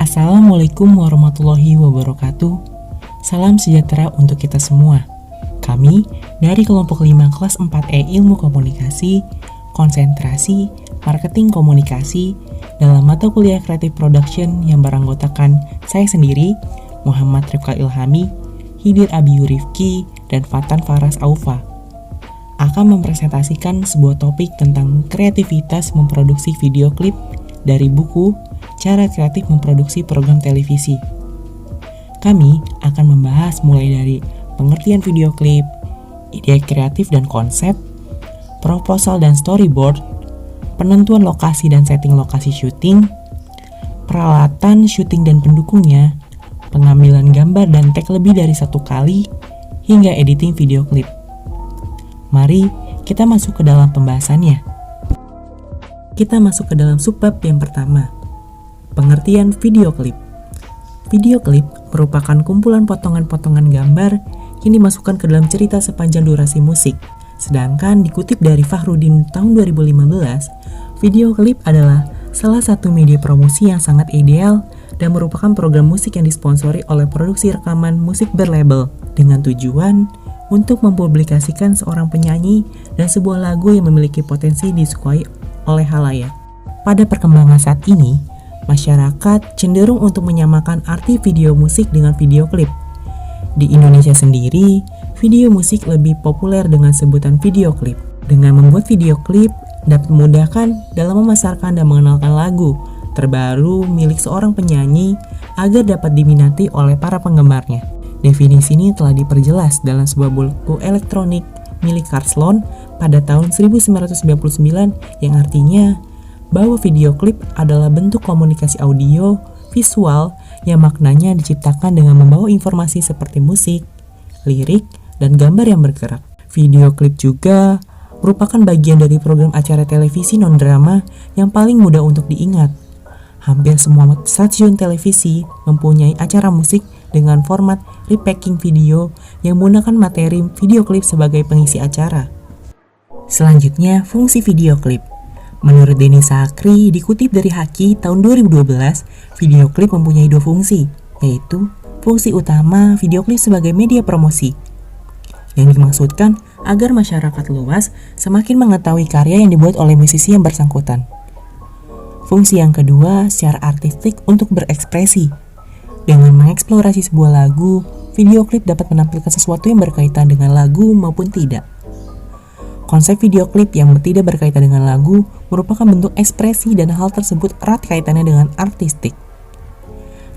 Assalamualaikum warahmatullahi wabarakatuh. Salam sejahtera untuk kita semua. Kami dari kelompok 5 kelas 4E Ilmu Komunikasi, Konsentrasi, Marketing Komunikasi dalam mata kuliah Creative Production yang beranggotakan saya sendiri, Muhammad Rifka Ilhami, Hidir Abiyu Rifki, dan Fatan Faras Aufa akan mempresentasikan sebuah topik tentang kreativitas memproduksi video klip dari buku Cara Kreatif Memproduksi Program Televisi. Kami akan membahas mulai dari pengertian video klip, ide kreatif dan konsep, proposal dan storyboard, penentuan lokasi dan setting lokasi syuting, peralatan syuting dan pendukungnya, pengambilan gambar dan tag lebih dari satu kali, hingga editing video klip. Mari kita masuk ke dalam pembahasannya. Kita masuk ke dalam subbab yang pertama, pengertian video klip. Video klip merupakan kumpulan potongan-potongan gambar yang dimasukkan ke dalam cerita sepanjang durasi musik. Sedangkan dikutip dari Fakhrudin tahun 2015, video klip adalah salah satu media promosi yang sangat ideal dan merupakan program musik yang disponsori oleh produksi rekaman musik berlabel dengan tujuan untuk mempublikasikan seorang penyanyi dan sebuah lagu yang memiliki potensi disukai oleh halayak. Pada perkembangan saat ini, masyarakat cenderung untuk menyamakan arti video musik dengan video klip. Di Indonesia sendiri, video musik lebih populer dengan sebutan video klip. Dengan membuat video klip dapat memudahkan dalam memasarkan dan mengenalkan lagu terbaru milik seorang penyanyi agar dapat diminati oleh para penggemarnya. Definisi ini telah diperjelas dalam sebuah buku elektronik milik Karl Sloan pada tahun 1999 yang artinya bahwa video klip adalah bentuk komunikasi audio visual yang maknanya diciptakan dengan membawa informasi seperti musik, lirik, dan gambar yang bergerak. Video klip juga merupakan bagian dari program acara televisi non-drama yang paling mudah untuk diingat. Hampir semua stasiun televisi mempunyai acara musik dengan format repacking video yang menggunakan materi video klip sebagai pengisi acara. Selanjutnya, fungsi video klip. Menurut Denny Sakri, dikutip dari Haki tahun 2012, video klip mempunyai dua fungsi, yaitu fungsi utama video klip sebagai media promosi, yang dimaksudkan agar masyarakat luas semakin mengetahui karya yang dibuat oleh musisi yang bersangkutan. Fungsi yang kedua, secara artistik untuk berekspresi. Dengan mengeksplorasi sebuah lagu, video klip dapat menampilkan sesuatu yang berkaitan dengan lagu maupun tidak. Konsep video klip yang tidak berkaitan dengan lagu merupakan bentuk ekspresi dan hal tersebut erat kaitannya dengan artistik.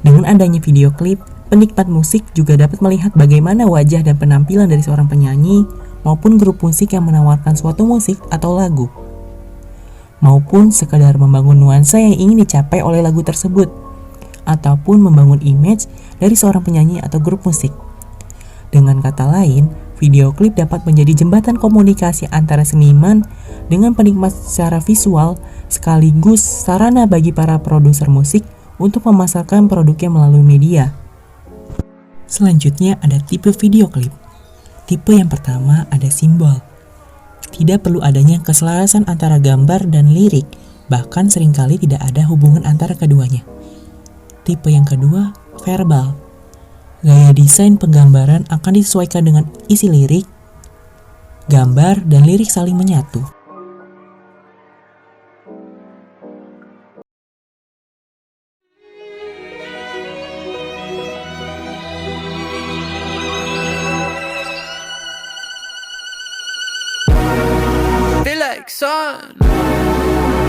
Dengan adanya video klip, penikmat musik juga dapat melihat bagaimana wajah dan penampilan dari seorang penyanyi maupun grup musik yang menawarkan suatu musik atau lagu, maupun sekadar membangun nuansa yang ingin dicapai oleh lagu tersebut, ataupun membangun image dari seorang penyanyi atau grup musik. Dengan kata lain, video klip dapat menjadi jembatan komunikasi antara seniman dengan penikmat secara visual, sekaligus sarana bagi para produser musik untuk memasarkan produknya melalui media. Selanjutnya ada tipe video klip. Tipe yang pertama ada simbol. Tidak perlu adanya keselarasan antara gambar dan lirik, bahkan seringkali tidak ada hubungan antara keduanya. Tipe yang kedua, verbal. Gaya desain penggambaran akan disesuaikan dengan isi lirik, gambar, dan lirik saling menyatu. Feel like sun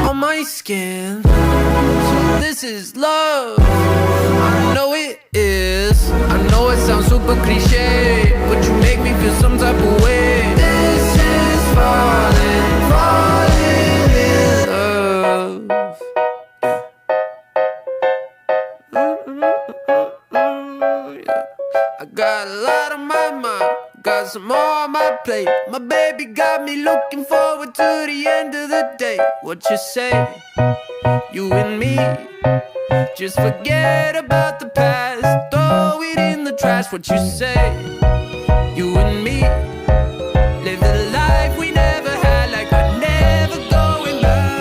on my skin. So this is love. I know it is. I know it sounds super cliche, but you make me feel some type of way. This is falling in love. I got a lot on my mind, got some more on my plate. My baby got me looking forward to the end of the day. What you say? You and me, just forget about the past, throw it in the trash. What you say? You and me, live the life we never had, like we're never going back.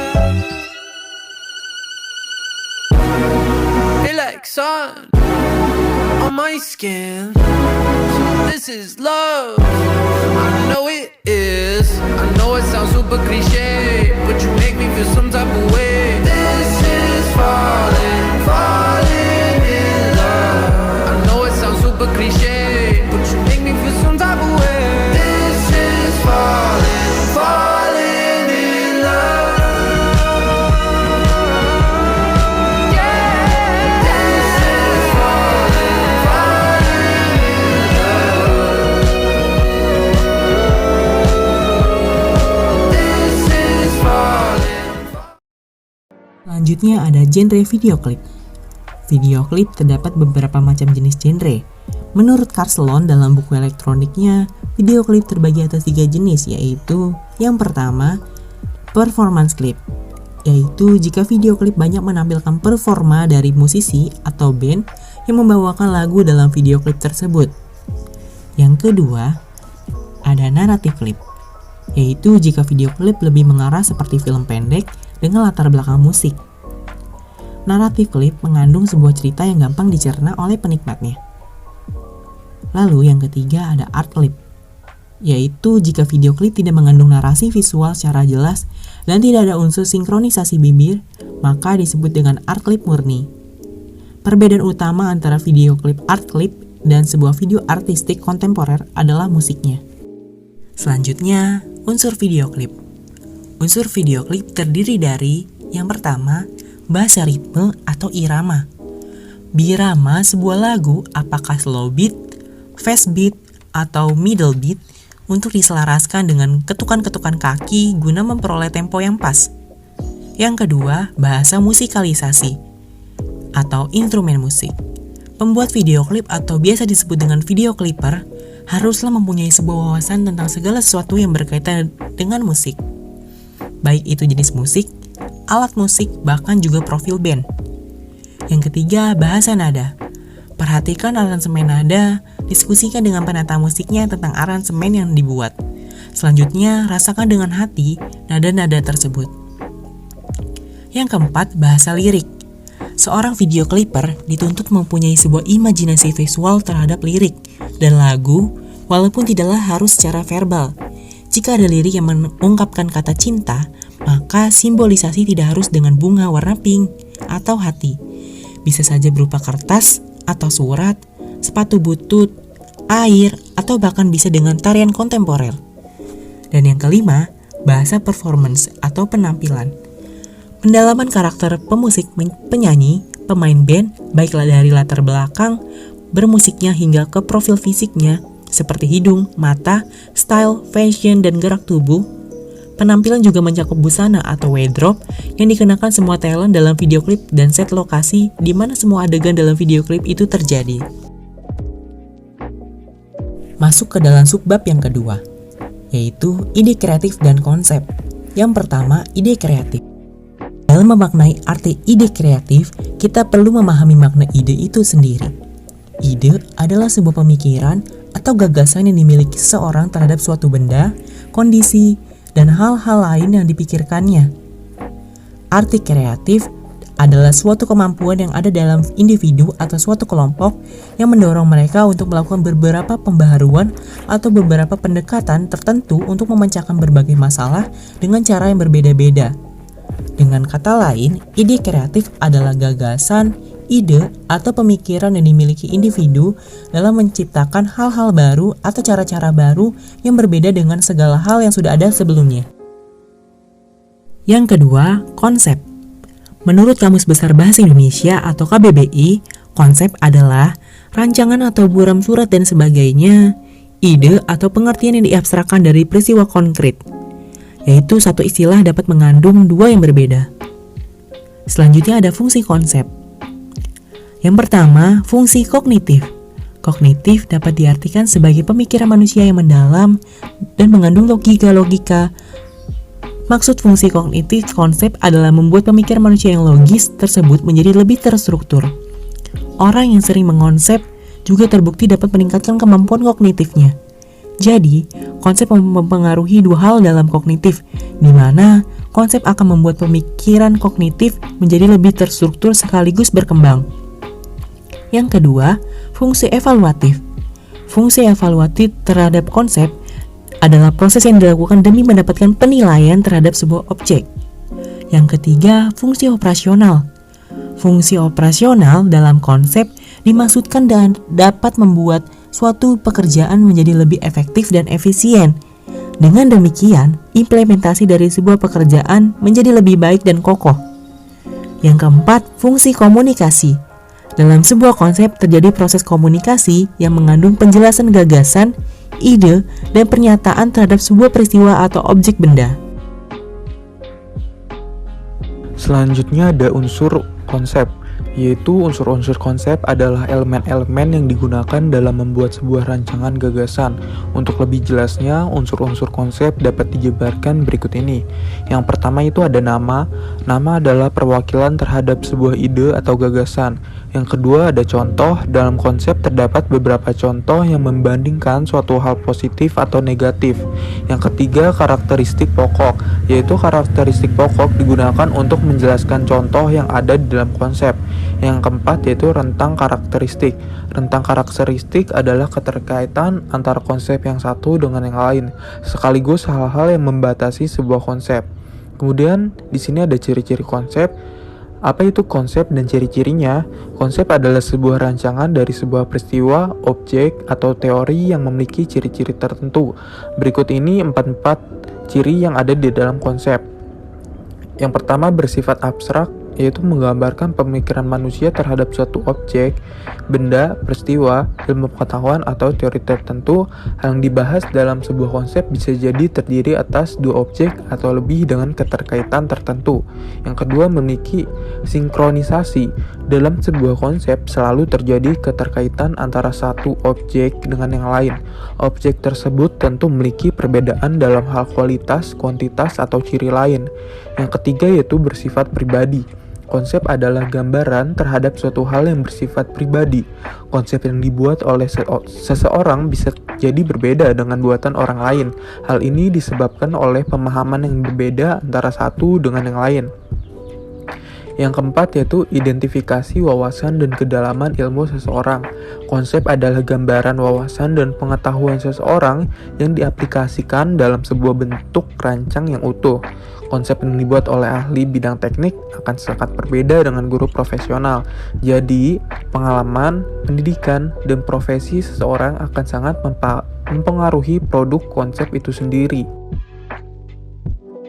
Feel like like sun on my skin. So this is love, I know it is. I know it sounds super cliche, but you make me feel some type of way. This is falling, falling in love. I know it sounds super cliche, but you make me feel some type of way. This is falling, falling in love. Yeah, this is falling, falling in love. This is falling. Selanjutnya ada genre video klip. Video klip terdapat beberapa macam jenis genre. Menurut Carlson dalam buku elektroniknya, video klip terbagi atas 3 jenis, yaitu yang pertama, performance clip, yaitu jika video klip banyak menampilkan performa dari musisi atau band yang membawakan lagu dalam video klip tersebut. Yang kedua, ada narrative clip, yaitu jika video klip lebih mengarah seperti film pendek dengan latar belakang musik. Naratif klip mengandung sebuah cerita yang gampang dicerna oleh penikmatnya. Lalu yang ketiga ada art clip, yaitu jika video klip tidak mengandung narasi visual secara jelas dan tidak ada unsur sinkronisasi bibir, maka disebut dengan art clip murni. Perbedaan utama antara video klip art clip dan sebuah video artistik kontemporer adalah musiknya. Selanjutnya, unsur video klip. Unsur video klip terdiri dari yang pertama, bahasa ritme atau irama. Birama sebuah lagu apakah slow beat, fast beat, atau middle beat untuk diselaraskan dengan ketukan-ketukan kaki guna memperoleh tempo yang pas. Yang kedua, bahasa musikalisasi atau instrumen musik. Pembuat video klip atau biasa disebut dengan video clipper haruslah mempunyai sebuah wawasan tentang segala sesuatu yang berkaitan dengan musik. Baik itu jenis musik, alat musik, bahkan juga profil band. Yang ketiga, bahasa nada. Perhatikan aransemen nada, diskusikan dengan penata musiknya tentang aransemen yang dibuat. Selanjutnya, rasakan dengan hati nada-nada tersebut. Yang keempat, bahasa lirik. Seorang video clipper dituntut mempunyai sebuah imajinasi visual terhadap lirik dan lagu, walaupun tidaklah harus secara verbal. Jika ada lirik yang mengungkapkan kata cinta, maka simbolisasi tidak harus dengan bunga warna pink atau hati. Bisa saja berupa kertas atau surat, sepatu butut, air, atau bahkan bisa dengan tarian kontemporer. Dan yang kelima, bahasa performance atau penampilan. Pendalaman karakter pemusik, penyanyi, pemain band, baiklah dari latar belakang bermusiknya hingga ke profil fisiknya, seperti hidung, mata, style, fashion, dan gerak tubuh. Penampilan juga mencakup busana atau wardrobe yang dikenakan semua talent dalam video klip dan set lokasi di mana semua adegan dalam video klip itu terjadi. Masuk ke dalam subbab yang kedua, yaitu ide kreatif dan konsep. Yang pertama, ide kreatif. Dalam memaknai arti ide kreatif, kita perlu memahami makna ide itu sendiri. Ide adalah sebuah pemikiran atau gagasan yang dimiliki seseorang terhadap suatu benda, kondisi, dan hal-hal lain yang dipikirkannya. Arti kreatif adalah suatu kemampuan yang ada dalam individu atau suatu kelompok yang mendorong mereka untuk melakukan beberapa pembaharuan atau beberapa pendekatan tertentu untuk memecahkan berbagai masalah dengan cara yang berbeda-beda. Dengan kata lain, ide kreatif adalah gagasan, ide, atau pemikiran yang dimiliki individu dalam menciptakan hal-hal baru atau cara-cara baru yang berbeda dengan segala hal yang sudah ada sebelumnya. Yang kedua, konsep. Menurut Kamus Besar Bahasa Indonesia atau KBBI, konsep adalah rancangan atau buram surat dan sebagainya, ide atau pengertian yang diabstrakkan dari peristiwa konkret, yaitu satu istilah dapat mengandung dua yang berbeda. Selanjutnya ada fungsi konsep. Yang pertama, fungsi kognitif. Kognitif dapat diartikan sebagai pemikiran manusia yang mendalam dan mengandung logika-logika. Maksud fungsi kognitif konsep adalah membuat pemikiran manusia yang logis tersebut menjadi lebih terstruktur. Orang yang sering mengonsep juga terbukti dapat meningkatkan kemampuan kognitifnya. Jadi, konsep mempengaruhi dua hal dalam kognitif, di mana konsep akan membuat pemikiran kognitif menjadi lebih terstruktur sekaligus berkembang. Yang kedua, fungsi evaluatif. Fungsi evaluatif terhadap konsep adalah proses yang dilakukan demi mendapatkan penilaian terhadap sebuah objek. Yang ketiga, fungsi operasional. Fungsi operasional dalam konsep dimaksudkan dan dapat membuat suatu pekerjaan menjadi lebih efektif dan efisien. Dengan demikian, implementasi dari sebuah pekerjaan menjadi lebih baik dan kokoh. Yang keempat, fungsi komunikasi. Dalam sebuah konsep terjadi proses komunikasi yang mengandung penjelasan gagasan, ide, dan pernyataan terhadap sebuah peristiwa atau objek benda. Selanjutnya ada unsur konsep, yaitu unsur-unsur konsep adalah elemen-elemen yang digunakan dalam membuat sebuah rancangan gagasan. Untuk lebih jelasnya, unsur-unsur konsep dapat dijabarkan berikut ini. Yang pertama itu ada nama. Nama adalah perwakilan terhadap sebuah ide atau gagasan. Yang kedua ada contoh. Dalam konsep terdapat beberapa contoh yang membandingkan suatu hal positif atau negatif. Yang ketiga karakteristik pokok, yaitu karakteristik pokok digunakan untuk menjelaskan contoh yang ada di dalam konsep. Yang keempat yaitu rentang karakteristik. Rentang karakteristik adalah keterkaitan antara konsep yang satu dengan yang lain, sekaligus hal-hal yang membatasi sebuah konsep. Kemudian di sini ada ciri-ciri konsep. Apa itu konsep dan ciri-cirinya? Konsep adalah sebuah rancangan dari sebuah peristiwa, objek, atau teori yang memiliki ciri-ciri tertentu. Berikut ini 4 ciri yang ada di dalam konsep. Yang pertama bersifat abstrak, yaitu menggambarkan pemikiran manusia terhadap suatu objek, benda, peristiwa, ilmu pengetahuan, atau teori tertentu. Hal yang dibahas dalam sebuah konsep bisa jadi terdiri atas 2 objek atau lebih dengan keterkaitan tertentu. Yang kedua, memiliki sinkronisasi. Dalam sebuah konsep selalu terjadi keterkaitan antara satu objek dengan yang lain. Objek tersebut tentu memiliki perbedaan dalam hal kualitas, kuantitas, atau ciri lain. Yang ketiga yaitu bersifat pribadi. Konsep adalah gambaran terhadap suatu hal yang bersifat pribadi. Konsep yang dibuat oleh seseorang bisa jadi berbeda dengan buatan orang lain. Hal ini disebabkan oleh pemahaman yang berbeda antara satu dengan yang lain. Yang keempat yaitu identifikasi wawasan dan kedalaman ilmu seseorang. Konsep adalah gambaran wawasan dan pengetahuan seseorang yang diaplikasikan dalam sebuah bentuk rancang yang utuh. Konsep yang dibuat oleh ahli bidang teknik akan sangat berbeda dengan guru profesional. Jadi, pengalaman, pendidikan, dan profesi seseorang akan sangat mempengaruhi produk konsep itu sendiri.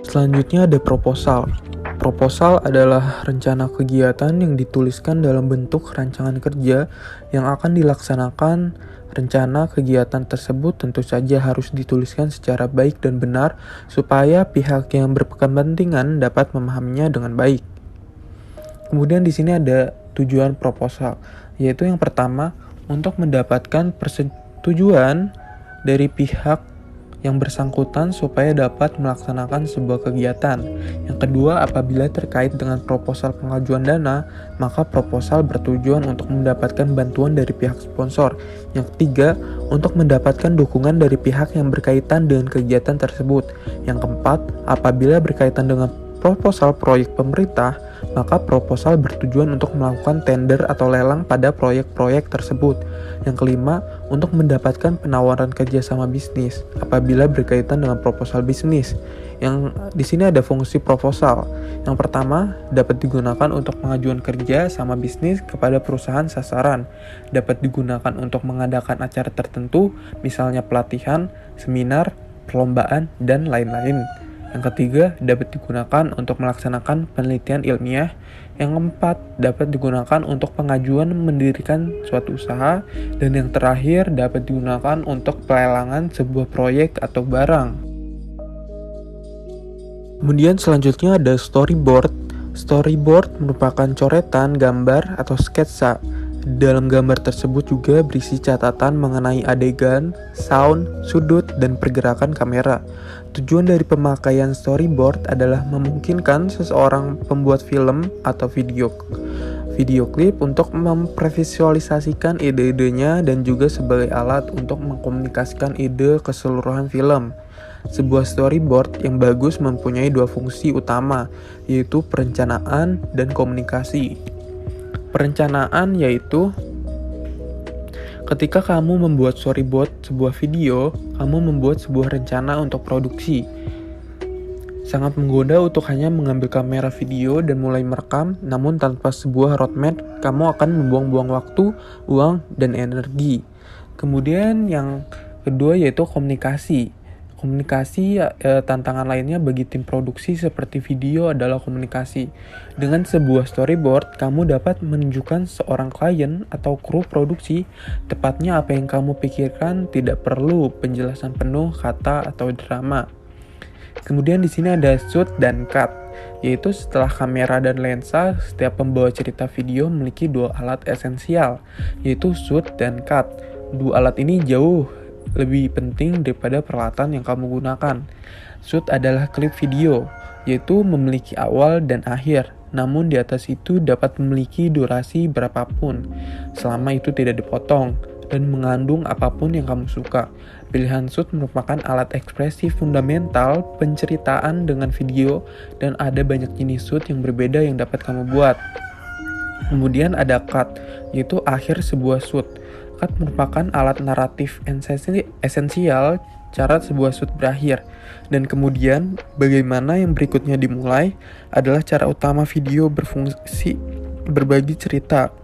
Selanjutnya ada proposal. Proposal adalah rencana kegiatan yang dituliskan dalam bentuk rancangan kerja yang akan dilaksanakan. Rencana kegiatan tersebut tentu saja harus dituliskan secara baik dan benar supaya pihak yang berkepentingan dapat memahaminya dengan baik. Kemudian di sini ada tujuan proposal, yaitu yang pertama untuk mendapatkan persetujuan dari pihak yang bersangkutan supaya dapat melaksanakan sebuah kegiatan. Yang kedua, apabila terkait dengan proposal pengajuan dana, maka proposal bertujuan untuk mendapatkan bantuan dari pihak sponsor. Yang ketiga, untuk mendapatkan dukungan dari pihak yang berkaitan dengan kegiatan tersebut. Yang keempat, apabila berkaitan dengan proposal proyek pemerintah, maka proposal bertujuan untuk melakukan tender atau lelang pada proyek-proyek tersebut. Yang kelima, untuk mendapatkan penawaran kerjasama bisnis apabila berkaitan dengan proposal bisnis. Yang di sini ada fungsi proposal. Yang pertama, dapat digunakan untuk pengajuan kerja sama bisnis kepada perusahaan sasaran. Dapat digunakan untuk mengadakan acara tertentu, misalnya pelatihan, seminar, perlombaan, dan lain-lain. Yang ketiga, dapat digunakan untuk melaksanakan penelitian ilmiah. Yang keempat, dapat digunakan untuk pengajuan mendirikan suatu usaha. Dan yang terakhir, dapat digunakan untuk pelelangan sebuah proyek atau barang. Kemudian selanjutnya ada storyboard. Storyboard merupakan coretan, gambar, atau sketsa. Dalam gambar tersebut juga berisi catatan mengenai adegan, sound, sudut, dan pergerakan kamera. Tujuan dari pemakaian storyboard adalah memungkinkan seseorang pembuat film atau video klip untuk memvisualisasikan ide-idenya dan juga sebagai alat untuk mengkomunikasikan ide keseluruhan film. Sebuah storyboard yang bagus mempunyai 2 fungsi utama, yaitu perencanaan dan komunikasi. Perencanaan yaitu Ketika kamu membuat storyboard sebuah video, kamu membuat sebuah rencana untuk produksi. Sangat menggoda untuk hanya mengambil kamera video dan mulai merekam, namun tanpa sebuah roadmap, kamu akan membuang-buang waktu, uang, dan energi. Kemudian yang kedua yaitu komunikasi. Tantangan lainnya bagi tim produksi seperti video adalah komunikasi. Dengan sebuah storyboard, kamu dapat menunjukkan seorang klien atau kru produksi tepatnya apa yang kamu pikirkan, tidak perlu penjelasan penuh kata atau drama. Kemudian di sini ada shoot dan cut, yaitu setelah kamera dan lensa, setiap pembawa cerita video memiliki dua alat esensial, yaitu shoot dan cut. Dua alat ini jauh lebih penting daripada peralatan yang kamu gunakan. Shoot adalah klip video, yaitu memiliki awal dan akhir, namun di atas itu dapat memiliki durasi berapapun, selama itu tidak dipotong, dan mengandung apapun yang kamu suka. Pilihan shoot merupakan alat ekspresi fundamental penceritaan dengan video, dan ada banyak jenis shoot yang berbeda yang dapat kamu buat. Kemudian ada cut, yaitu akhir sebuah shoot. Cut merupakan alat naratif esensial cara sebuah shoot berakhir. Dan kemudian, bagaimana yang berikutnya dimulai adalah cara utama video berfungsi berbagi cerita.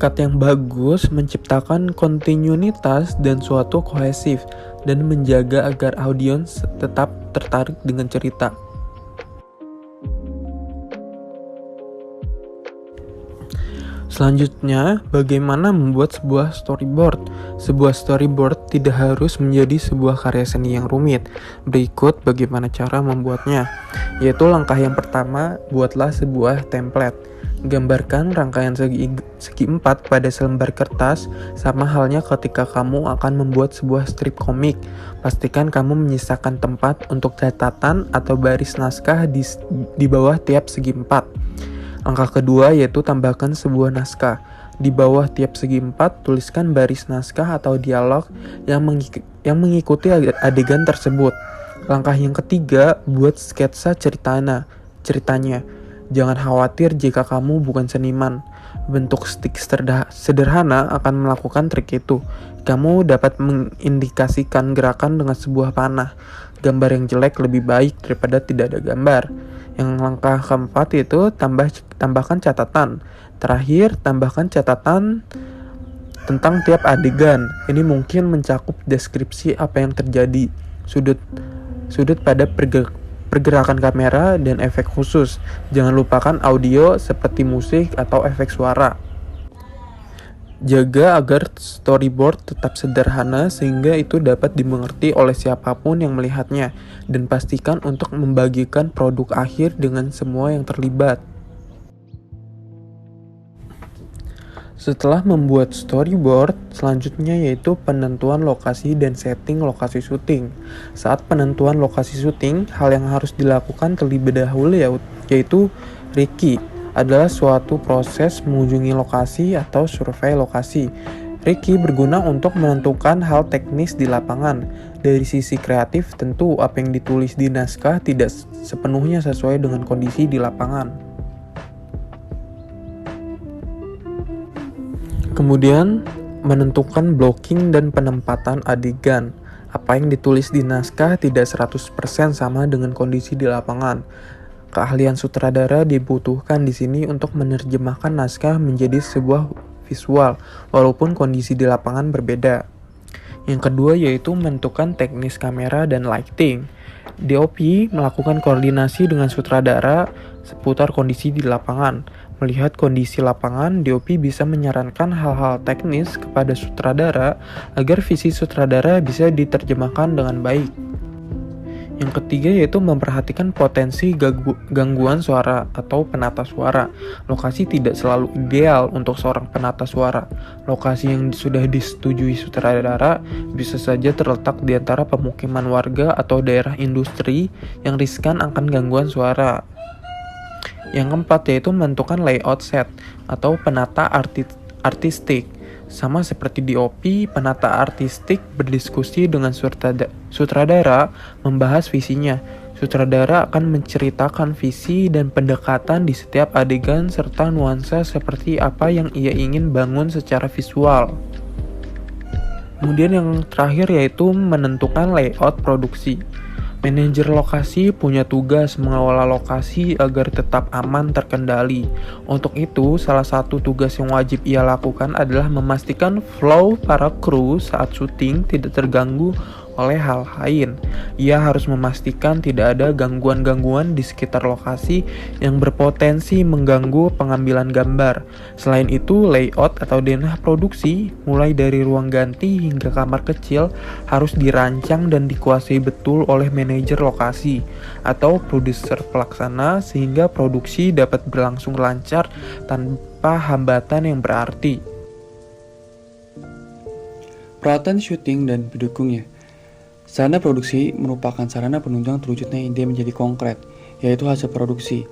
Cut yang bagus menciptakan kontinuitas dan suatu kohesif, dan menjaga agar audiens tetap tertarik dengan cerita. Selanjutnya, bagaimana membuat sebuah storyboard? Sebuah storyboard tidak harus menjadi sebuah karya seni yang rumit. Berikut bagaimana cara membuatnya. Yaitu langkah yang pertama, buatlah sebuah template. Gambarkan rangkaian segi 4 pada selembar kertas, sama halnya ketika kamu akan membuat sebuah strip komik. Pastikan kamu menyisakan tempat untuk catatan atau baris naskah di bawah tiap segi 4. Langkah kedua yaitu tambahkan sebuah naskah. Di bawah tiap segi 4, tuliskan baris naskah atau dialog yang mengikuti adegan tersebut. Langkah yang ketiga, buat sketsa ceritanya. Jangan khawatir jika kamu bukan seniman. Bentuk stick sederhana akan melakukan trik itu. Kamu dapat mengindikasikan gerakan dengan sebuah panah. Gambar yang jelek lebih baik daripada tidak ada gambar. Yang langkah keempat yaitu tambahkan catatan. Terakhir, tambahkan catatan tentang tiap adegan. Ini mungkin mencakup deskripsi apa yang terjadi, sudut pada pergerakan kamera, dan efek khusus. Jangan lupakan audio seperti musik atau efek suara. Jaga agar storyboard tetap sederhana sehingga itu dapat dimengerti oleh siapapun yang melihatnya, dan pastikan untuk membagikan produk akhir dengan semua yang terlibat. Setelah membuat storyboard, selanjutnya yaitu penentuan lokasi dan setting lokasi syuting. Saat penentuan lokasi syuting, hal yang harus dilakukan terlebih dahulu yaitu Reiki. Adalah suatu proses mengunjungi lokasi atau survei lokasi. Reiki berguna untuk menentukan hal teknis di lapangan. Dari sisi kreatif, tentu apa yang ditulis di naskah tidak sepenuhnya sesuai dengan kondisi di lapangan. Kemudian, menentukan blocking dan penempatan adegan. Apa yang ditulis di naskah tidak 100% sama dengan kondisi di lapangan. Keahlian sutradara dibutuhkan di sini untuk menerjemahkan naskah menjadi sebuah visual, walaupun kondisi di lapangan berbeda. Yang kedua yaitu menentukan teknis kamera dan lighting. DOP melakukan koordinasi dengan sutradara seputar kondisi di lapangan. Melihat kondisi lapangan, DOP bisa menyarankan hal-hal teknis kepada sutradara agar visi sutradara bisa diterjemahkan dengan baik. Yang ketiga yaitu memperhatikan potensi gangguan suara atau penata suara. Lokasi tidak selalu ideal untuk seorang penata suara. Lokasi yang sudah disetujui sutradara bisa saja terletak di antara pemukiman warga atau daerah industri yang riskan akan gangguan suara. Yang keempat yaitu menentukan layout set atau penata artistik. Sama seperti DOP, penata artistik berdiskusi dengan sutradara membahas visinya. Sutradara akan menceritakan visi dan pendekatan di setiap adegan serta nuansa seperti apa yang ia ingin bangun secara visual. Kemudian yang terakhir yaitu menentukan layout produksi. Manajer lokasi punya tugas mengelola lokasi agar tetap aman terkendali. Untuk itu, salah satu tugas yang wajib ia lakukan adalah memastikan flow para kru saat syuting tidak terganggu oleh hal lain. Ia harus memastikan tidak ada gangguan-gangguan di sekitar lokasi yang berpotensi mengganggu pengambilan gambar. Selain itu, layout atau denah produksi, mulai dari ruang ganti hingga kamar kecil, harus dirancang dan dikuasai betul oleh manajer lokasi atau produser pelaksana sehingga produksi dapat berlangsung lancar tanpa hambatan yang berarti. Peralatan syuting dan pendukungnya. Sarana produksi merupakan sarana penunjang terwujudnya ide menjadi konkret, yaitu hasil produksi.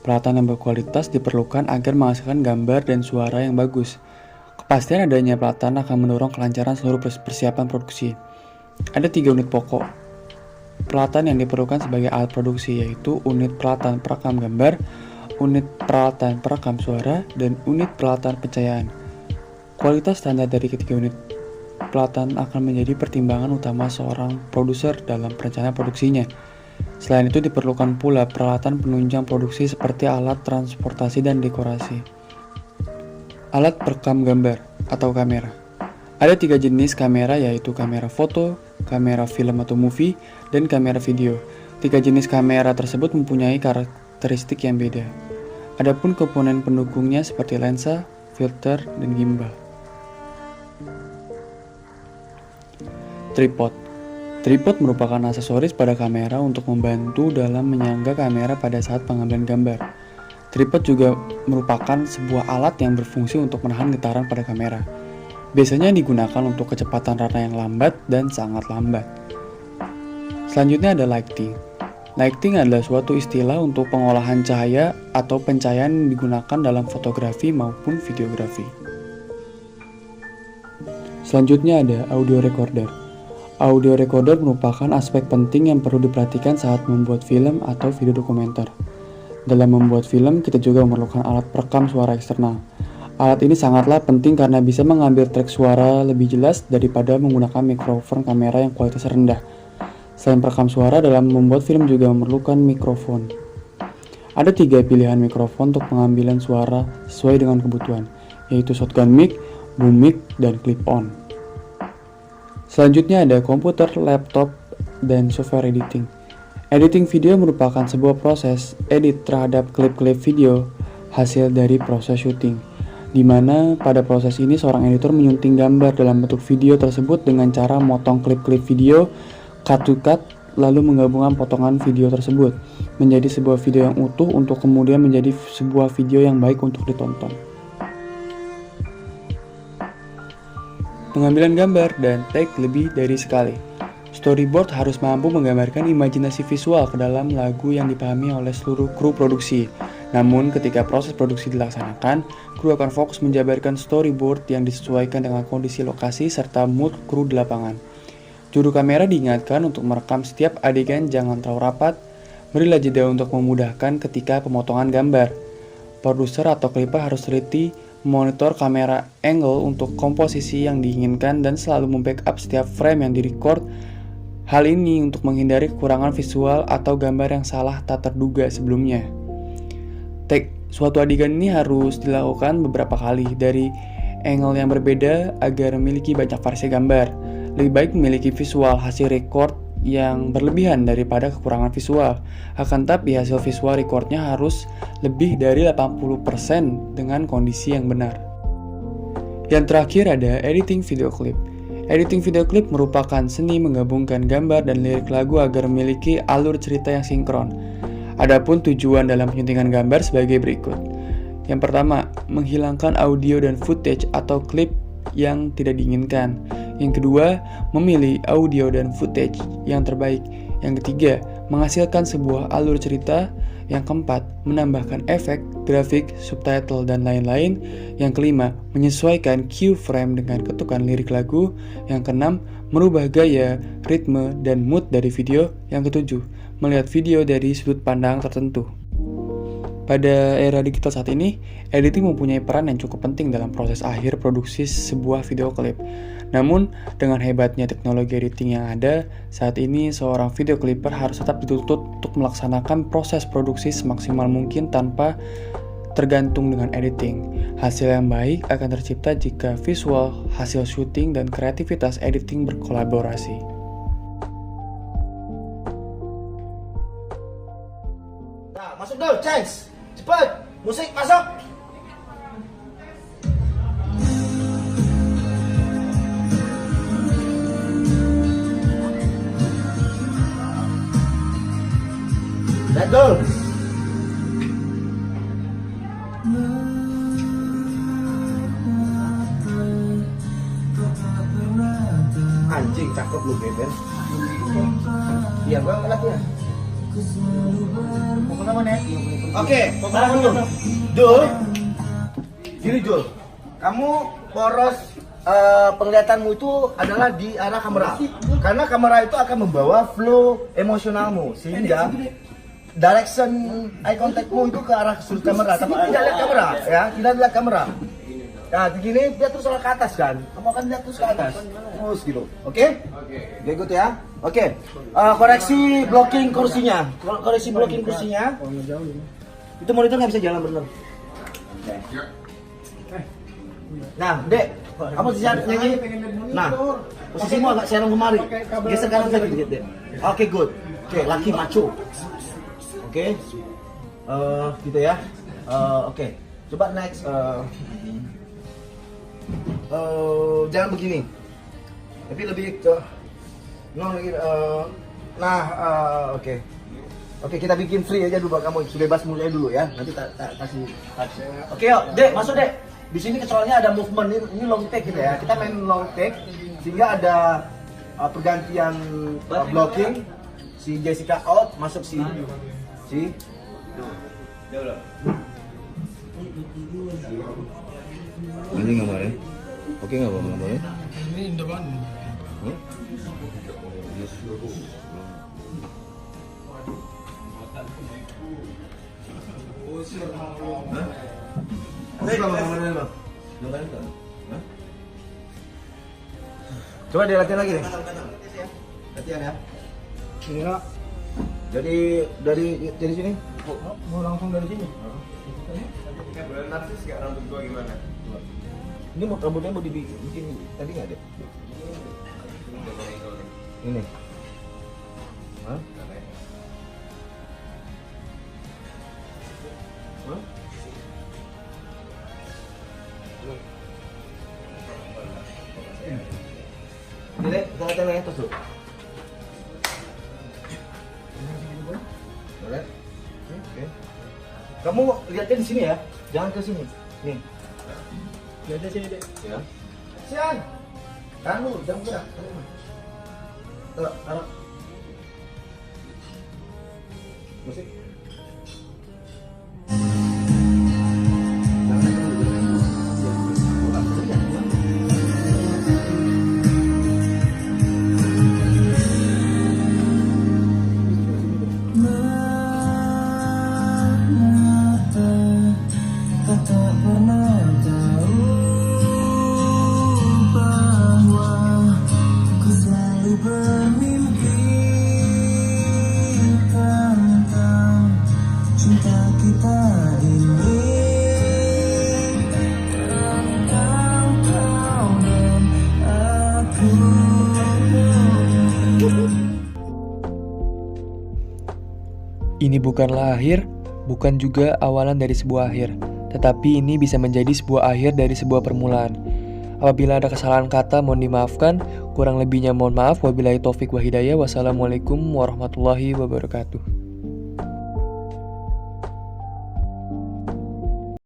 Peralatan yang berkualitas diperlukan agar menghasilkan gambar dan suara yang bagus. Kepastian adanya peralatan akan mendorong kelancaran seluruh persiapan produksi. Ada 3 unit pokok peralatan yang diperlukan sebagai alat produksi, yaitu unit peralatan perekam gambar, unit peralatan perekam suara, dan unit peralatan pencahayaan. Kualitas standar dari ketiga unit peralatan akan menjadi pertimbangan utama seorang produser dalam perencanaan produksinya. Selain itu diperlukan pula peralatan penunjang produksi seperti alat transportasi dan dekorasi. Alat perekam gambar atau kamera. Ada 3 jenis kamera, yaitu kamera foto, kamera film atau movie, dan kamera video. 3 jenis kamera tersebut mempunyai karakteristik yang beda. Adapun komponen pendukungnya seperti lensa, filter, dan gimbal. Tripod. Tripod merupakan aksesoris pada kamera untuk membantu dalam menyangga kamera pada saat pengambilan gambar. Tripod juga merupakan sebuah alat yang berfungsi untuk menahan getaran pada kamera. Biasanya digunakan untuk kecepatan rata yang lambat dan sangat lambat. Selanjutnya ada lighting. Lighting adalah suatu istilah untuk pengolahan cahaya atau pencahayaan yang digunakan dalam fotografi maupun videografi. Selanjutnya ada audio recorder. Audio recorder merupakan aspek penting yang perlu diperhatikan saat membuat film atau video dokumenter. Dalam membuat film, kita juga memerlukan alat perekam suara eksternal. Alat ini sangatlah penting karena bisa mengambil track suara lebih jelas daripada menggunakan mikrofon kamera yang kualitasnya rendah. Selain perekam suara, dalam membuat film juga memerlukan mikrofon. Ada 3 pilihan mikrofon untuk pengambilan suara sesuai dengan kebutuhan, yaitu shotgun mic, boom mic, dan clip-on. Selanjutnya ada komputer, laptop, dan software editing. Editing video merupakan sebuah proses edit terhadap klip-klip video hasil dari proses syuting, di mana pada proses ini seorang editor menyunting gambar dalam bentuk video tersebut dengan cara memotong klip-klip video, cut to cut, lalu menggabungkan potongan video tersebut menjadi sebuah video yang utuh untuk kemudian menjadi sebuah video yang baik untuk ditonton. Pengambilan gambar dan take lebih dari sekali. Storyboard harus mampu menggambarkan imajinasi visual ke dalam lagu yang dipahami oleh seluruh kru produksi. Namun, ketika proses produksi dilaksanakan, kru akan fokus menjabarkan storyboard yang disesuaikan dengan kondisi lokasi serta mood kru di lapangan. Juru kamera diingatkan untuk merekam setiap adegan jangan terlalu rapat, berilah jeda untuk memudahkan ketika pemotongan gambar. Produser atau kliper harus teliti memonitor kamera angle untuk komposisi yang diinginkan dan selalu membackup setiap frame yang direcord. Hal ini untuk menghindari kekurangan visual atau gambar yang salah tak terduga sebelumnya. Take suatu adegan ini harus dilakukan beberapa kali dari angle yang berbeda agar memiliki banyak variasi gambar. Lebih baik memiliki visual hasil record yang berlebihan daripada kekurangan visual. Akan tapi hasil visual recordnya harus lebih dari 80% dengan kondisi yang benar. Yang terakhir ada editing video clip. Editing video clip merupakan seni menggabungkan gambar dan lirik lagu agar memiliki alur cerita yang sinkron. Adapun tujuan dalam penyuntingan gambar sebagai berikut. Yang pertama, menghilangkan audio dan footage atau klip yang tidak diinginkan. Yang kedua, memilih audio dan footage yang terbaik. Yang ketiga, menghasilkan sebuah alur cerita. Yang keempat, menambahkan efek, grafik, subtitle, dan lain-lain. Yang kelima, menyesuaikan cue frame dengan ketukan lirik lagu. Yang keenam, merubah gaya, ritme, dan mood dari video. Yang ketujuh, melihat video dari sudut pandang tertentu. Pada era digital saat ini, editing mempunyai peran yang cukup penting dalam proses akhir produksi sebuah video klip. Namun, dengan hebatnya teknologi editing yang ada, saat ini seorang video klipper harus tetap dituntut untuk melaksanakan proses produksi semaksimal mungkin tanpa tergantung dengan editing. Hasil yang baik akan tercipta jika visual, hasil syuting, dan kreativitas editing berkolaborasi. Nah, masuk dulu, change. Cepet, musik masuk. Let go. Anjing cakep lu, Beben. Iya, gua ngeliat ya. Oke, tahan dulu. Jul, gini Jul, kamu poros penglihatanmu itu adalah di arah kamera. Karena kamera itu akan membawa flow emosionalmu, sehingga direction eye contactmu itu ke arah sudut kamera. Tapi tidak lihat kamera, ya, tidak lihat kamera. Nah, begini dia terus ke atas kan? Kamu akan lihat terus ke atas, terus gitu. Oke? Oke, good ya. Oke, koreksi blocking kursinya. Koreksi blocking kursinya. Itu monitor nggak bisa jalan bener. Nah, Dek, kamu bisa nyanyi. Nah, posisimu agak serong kemari. Geser kanan sedikit, Dek. Oke, good. Oke, laki maco. Oke, gitu ya. Oke, coba next. Jangan begini, tapi lebih ke oke. Oke, kita bikin free aja dulu, kamu bebas mulai dulu ya. Nanti kasih. Oke, yuk, Dek, masuk Dek. Di sini soalnya ada movement, ini long take gitu ya. Kita main long take sehingga ada pergantian blocking. Si Jessica out, masuk si Ini gambarnya? Oke nggak bang gambarnya? Ini depan. Coba dilatihan lagi nih. Latihan ya. Iya. Jadi dari sini. Mau langsung dari sini. Narsis nggak rambut gua gimana? Ini rambutnya mau dibikin tadi nggak ada? Ini. Hah? Hah? Jadi, kita latihan lagi terus dulu. Boleh? Oke. Kamu lihatnya di sini ya, jangan ke sini. Nih. Lihatnya sini deh. Ya. Sian. Tahan dulu, jangan gerak. Taruh. Musik. Ini bukanlah akhir, bukan juga awalan dari sebuah akhir, tetapi ini bisa menjadi sebuah akhir dari sebuah permulaan. Apabila ada kesalahan kata, mohon dimaafkan. Kurang lebihnya mohon maaf. Wabillahi taufik wa hidayah. Wassalamualaikum warahmatullahi wabarakatuh.